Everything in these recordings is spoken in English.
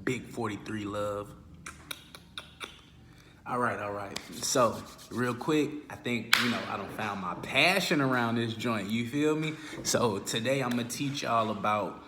Big 43 love. All right. So, real quick, I think, I done found my passion around this joint. You feel me? So, today I'm going to teach y'all about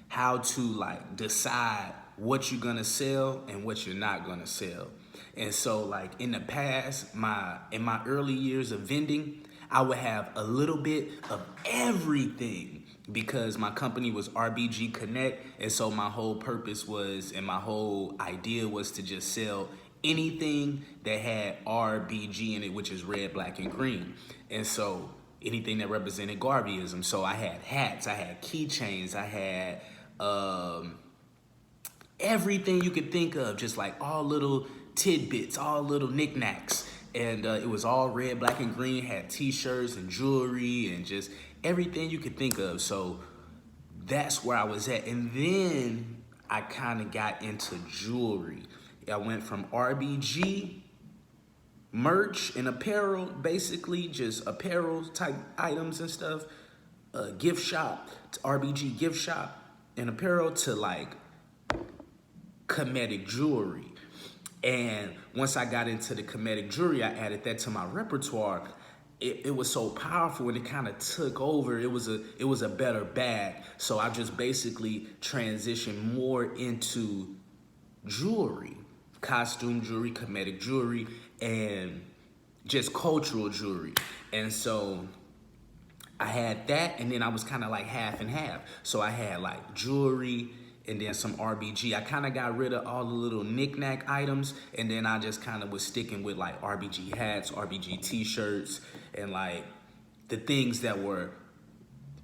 how to, decide what you're going to sell and what you're not going to sell. And so, in the past, in my early years of vending, I would have a little bit of everything because my company was RBG Connect. And so my whole purpose was, and my whole idea was to just sell anything that had RBG in it, which is red, black, and green. And so anything that represented Garveyism. So I had hats, I had keychains, I had everything you could think of, just like all little tidbits, all little knickknacks. And it was all red, black, and green, had t-shirts and jewelry and just everything you could think of. So that's where I was at. And then I kind of got into jewelry. I went from RBG, merch and apparel, basically just apparel type items and stuff, gift shop, to RBG gift shop and apparel, to Kemetic jewelry. And once I got into the Kemetic jewelry, I added that to my repertoire. It was so powerful and it kind of took over. It was a better bag. So I just basically transitioned more into jewelry, costume jewelry, Kemetic jewelry, and just cultural jewelry. And so I had that, and then I was kind of like half and half. So I had jewelry and then some RBG. I kind of got rid of all the little knick-knack items, and then I just kind of was sticking with RBG hats, RBG t-shirts, and the things that were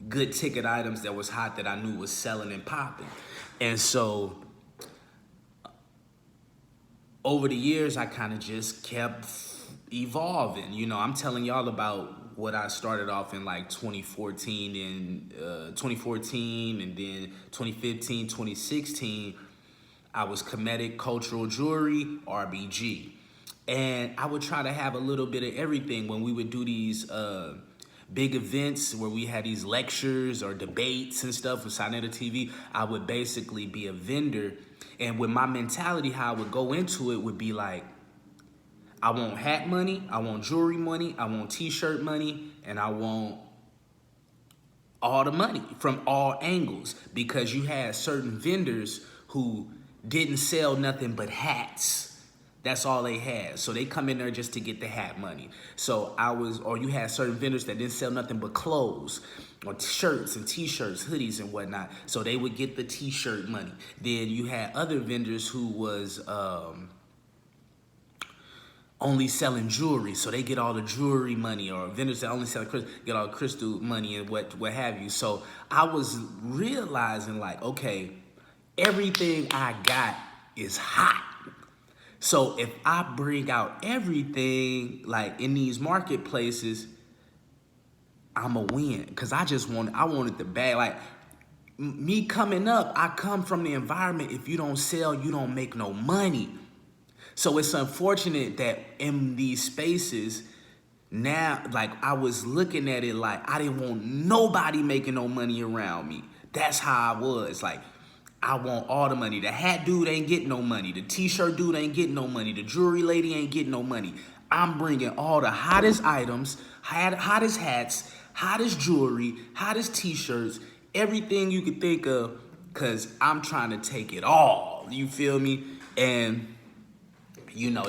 good ticket items that was hot that I knew was selling and popping. And so over the years, I kind of just kept evolving. I'm telling y'all about what I started off in 2014 and 2014, and then 2015, 2016, I was Kemetic cultural jewelry, RBG. And I would try to have a little bit of everything when we would do these big events where we had these lectures or debates and stuff with Sinetta TV. I would basically be a vendor. And with my mentality, how I would go into it would be I want hat money, I want jewelry money, I want t-shirt money, and I want all the money from all angles, because you had certain vendors who didn't sell nothing but hats. That's all they had. So they come in there just to get the hat money. So or you had certain vendors that didn't sell nothing but clothes or shirts and t-shirts, hoodies and whatnot. So they would get the t-shirt money. Then you had other vendors who was only selling jewelry, so they get all the jewelry money, or vendors that only sell crystal get all the crystal money and what have you. So I was realizing okay, everything I got is hot. So if I bring out everything in these marketplaces, I'ma win, because I wanted the bag. Me coming up, I come from the environment, if you don't sell, you don't make no money. So it's unfortunate that in these spaces now, I was looking at it I didn't want nobody making no money around me. That's how I was. I want all the money. The hat dude ain't getting no money. The t-shirt dude ain't getting no money. The jewelry lady ain't getting no money. I'm bringing all the hottest items, hottest hats, hottest jewelry, hottest t-shirts, everything you could think of, because I'm trying to take it all. You feel me? And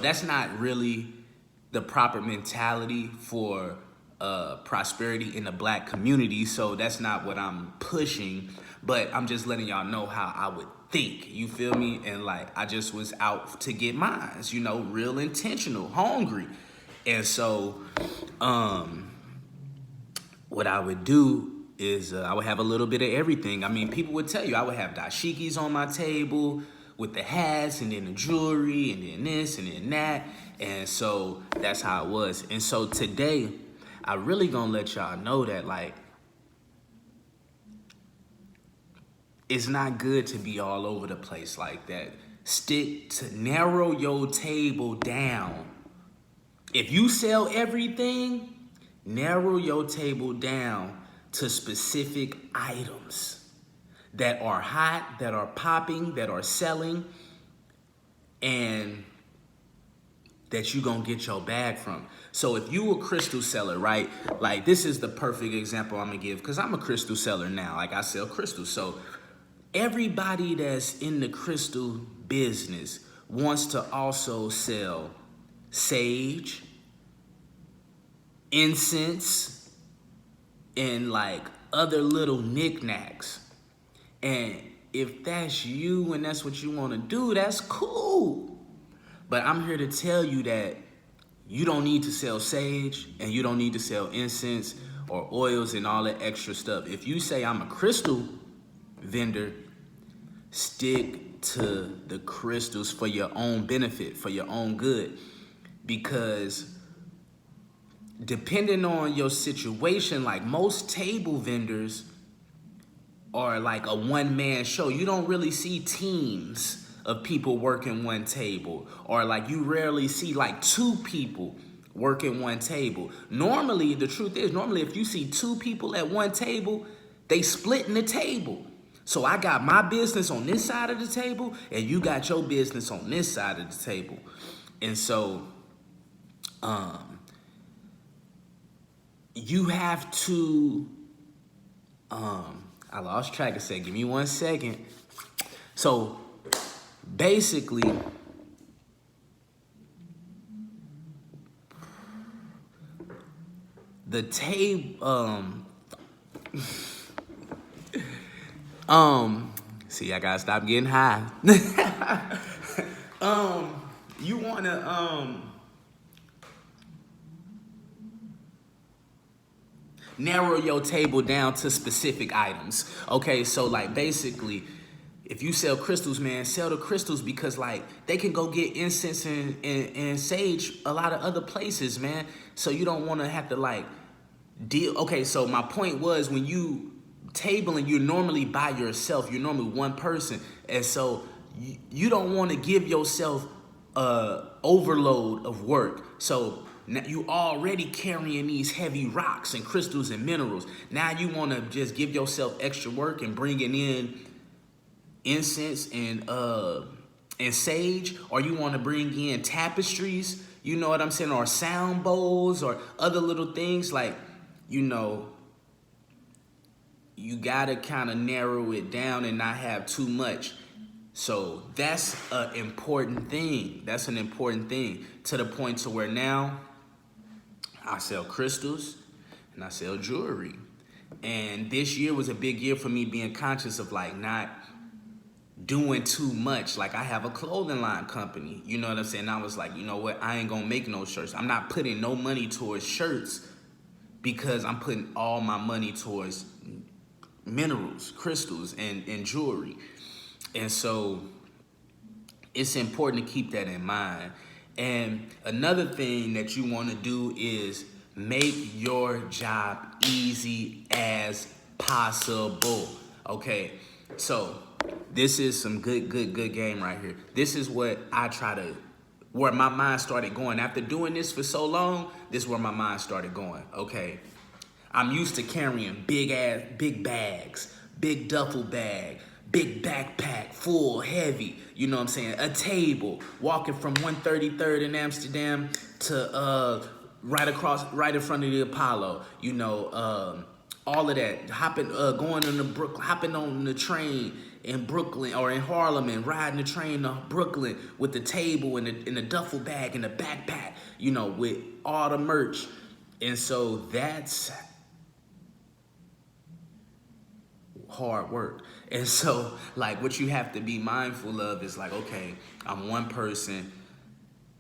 that's not really the proper mentality for prosperity in the Black community. So that's not what I'm pushing, but I'm just letting y'all know how I would think. You feel me? And I just was out to get mines, real intentional, hungry. And so what I would do is I would have a little bit of everything. I mean, people would tell you I would have dashikis on my table with the hats, and then the jewelry, and then this, and then that. And so that's how it was. And so today, I really gonna let y'all know that it's not good to be all over the place like that. Narrow your table down. If you sell everything, narrow your table down to specific items. that are hot, that are popping, that are selling, and that you gonna get your bag from. So if you a crystal seller, right? Like this is the perfect example I'm gonna give because I'm a crystal seller now. Like I sell crystals. So everybody that's in the crystal business wants to also sell sage, incense, and like other little knickknacks. And if that's you and that's what you want to do, that's cool. But I'm here to tell you that you don't need to sell sage and you don't need to sell incense or oils and all that extra stuff. If you say I'm a crystal vendor, stick to the crystals for your own benefit, for your own good. Because depending on your situation, like most table vendors are like a one-man show. You don't really see teams of people working one table, or like you rarely see like two people working one table. Normally, the truth is, normally if you see two people at one table, they splitting the table. So I got my business on this side of the table and you got your business on this side of the table. And so you have to, I lost track of saying, give me 1 second. So basically, the table, see, I gotta stop getting high. You wanna, narrow your table down to specific items. Okay, so like basically, if you sell crystals, man, sell the crystals because like they can go get incense and sage a lot of other places, man. So you don't want to have to like deal. Okay, so my point was when you tabling, you're normally by yourself. You're normally one person. And so you don't want to give yourself overload of work. So now you already carrying these heavy rocks and crystals and minerals. Now you want to just give yourself extra work and bringing in incense and sage, or you want to bring in tapestries, you know what I'm saying, or sound bowls or other little things. Like, you know, you gotta kind of narrow it down and not have too much. So that's an important thing. That's an important thing, to the point to where now I sell crystals and I sell jewelry. And this year was a big year for me, being conscious of like not doing too much. Like I have a clothing line company, you know what I'm saying? I was like, you know what? I ain't gonna make no shirts. I'm not putting no money towards shirts because I'm putting all my money towards minerals, crystals, and jewelry. And so it's important to keep that in mind. And another thing that you want to do is make your job easy as possible. Okay, so this is some good game right here. This is what I try to, where my mind started going. After doing this for so long, this is where my mind started going. Okay, I'm used to carrying big bags, big duffel bag, big backpack, full, heavy, you know what I'm saying? A table, walking from 133rd in Amsterdam to right in front of the Apollo, you know, all of that. Hopping on the train in Brooklyn or in Harlem and riding the train to Brooklyn with the table and the duffel bag and the backpack, you know, with all the merch. And so that's hard work. And so like what you have to be mindful of is like, okay, I'm one person,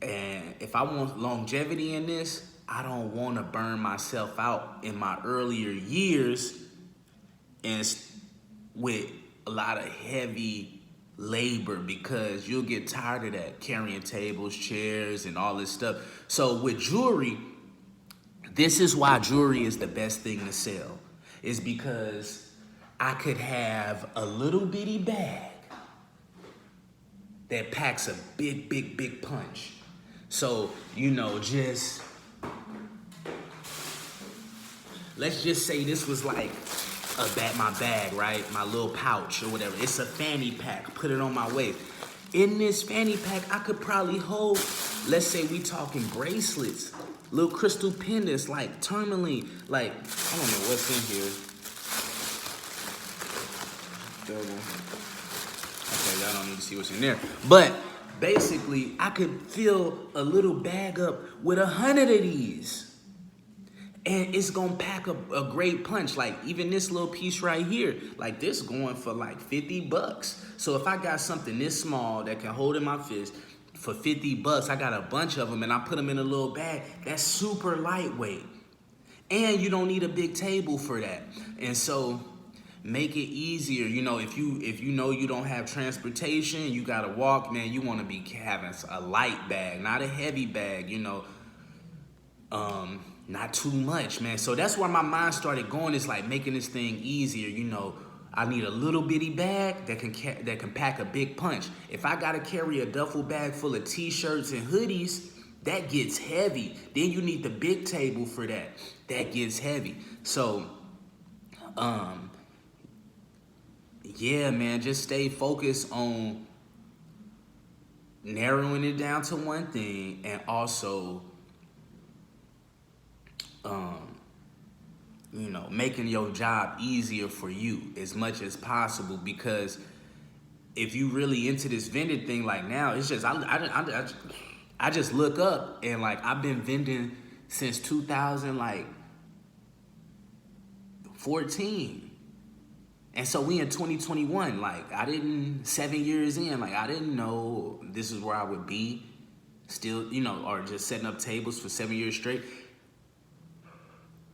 and if I want longevity in this, I don't want to burn myself out in my earlier years and with a lot of heavy labor, because you'll get tired of that, carrying tables, chairs, and all this stuff. So with jewelry, this is why jewelry is the best thing to sell, is because I could have a little bitty bag that packs a big punch. So, you know, let's just say this was like my bag, right? My little pouch or whatever. It's a fanny pack. Put it on my waist. In this fanny pack, I could probably hold, let's say we talking bracelets, little crystal pendants, like tourmaline, like, I don't know what's in here. Okay, y'all don't need to see what's in there. But basically, I could fill a little bag up with 100 of these. And it's gonna pack a great punch. Like even this little piece right here, like this going for like 50 bucks. So if I got something this small that can hold in my fist for 50 bucks, I got a bunch of them and I put them in a little bag, that's super lightweight. And you don't need a big table for that. And so make it easier. You know, if you know you don't have transportation, you gotta walk, man, you wanna be having a light bag, not a heavy bag, you know. Not too much, man. So that's where my mind started going. It's like making this thing easier. You know, I need a little bitty bag that can pack a big punch. If I gotta carry a duffel bag full of t-shirts and hoodies, that gets heavy. Then you need the big table for that. That gets heavy. So, yeah, man, just stay focused on narrowing it down to one thing and also you know, making your job easier for you as much as possible, because if you really into this vending thing, like now, it's just, I just look up and like, I've been vending since 2014. And so we in 2021, like 7 years in, like I didn't know this is where I would be still, you know, or just setting up tables for 7 years straight.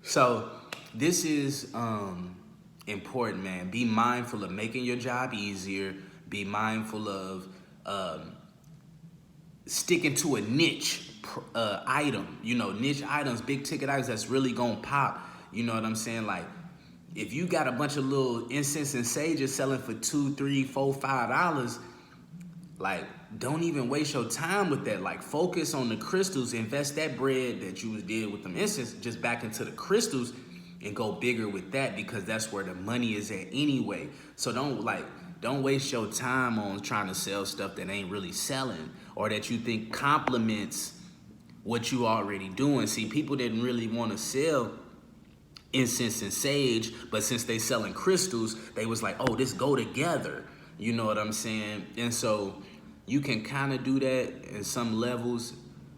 So this is important, man. Be mindful of making your job easier. Be mindful of sticking to a niche item. You know, niche items, big ticket items that's really gonna pop. You know what I'm saying? Like, if you got a bunch of little incense and sages selling for $2, $3, $4, $5, like, don't even waste your time with that. Like, focus on the crystals. Invest that bread that you did with them incense just back into the crystals and go bigger with that, because that's where the money is at anyway. So don't waste your time on trying to sell stuff that ain't really selling or that you think complements what you already doing. See, people didn't really want to sell incense and sage, but since they selling crystals, they was like, oh, this go together. You know what I'm saying? And so you can kind of do that in some levels,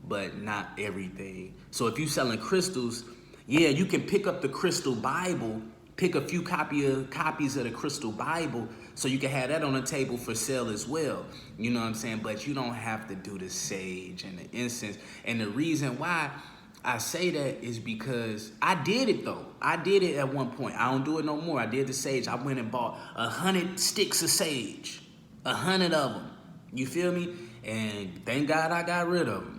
but not everything. So if you selling crystals, yeah, you can pick up the Crystal Bible, pick a few copies of the Crystal Bible, so you can have that on the table for sale as well. You know what I'm saying? But you don't have to do the sage and the incense. And the reason why I say that is because I did it though. I did it at one point. I don't do it no more. I did the sage. I went and bought 100 sticks of sage, 100 of them. You feel me? And thank God I got rid of them.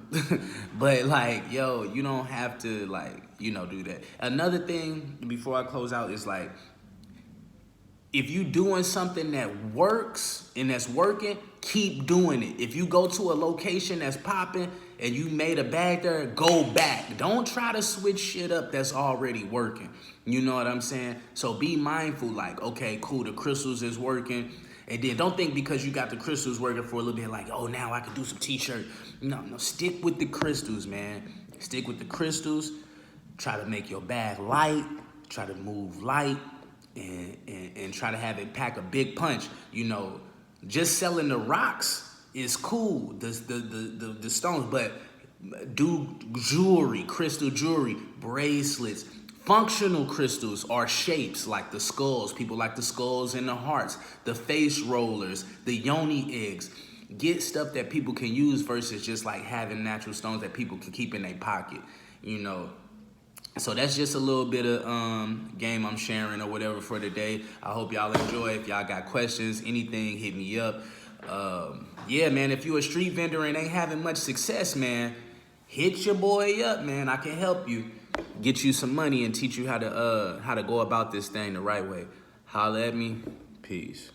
But like, yo, you don't have to like, you know, do that. Another thing before I close out is like, if you doing something that works and that's working, keep doing it. If you go to a location that's popping and you made a bag there, go back. Don't try to switch shit up that's already working. You know what I'm saying? So be mindful, like, okay, cool, the crystals is working. And then don't think because you got the crystals working for a little bit, like, oh, now I can do some t-shirt. No, stick with the crystals, man. Stick with the crystals. Try to make your bag light. Try to move light. And try to have it pack a big punch. You know, just selling the rocks is cool, the stones, but do jewelry, crystal jewelry, bracelets. Functional crystals are shapes like the skulls. People like the skulls and the hearts, the face rollers, the yoni eggs. Get stuff that people can use versus just like having natural stones that people can keep in their pocket, you know. So that's just a little bit of game I'm sharing or whatever for today. I hope y'all enjoy. If y'all got questions, anything, hit me up. Yeah, man, if you a street vendor and ain't having much success, man, hit your boy up, man. I can help you. Get you some money and teach you how to go about this thing the right way. Holla at me. Peace.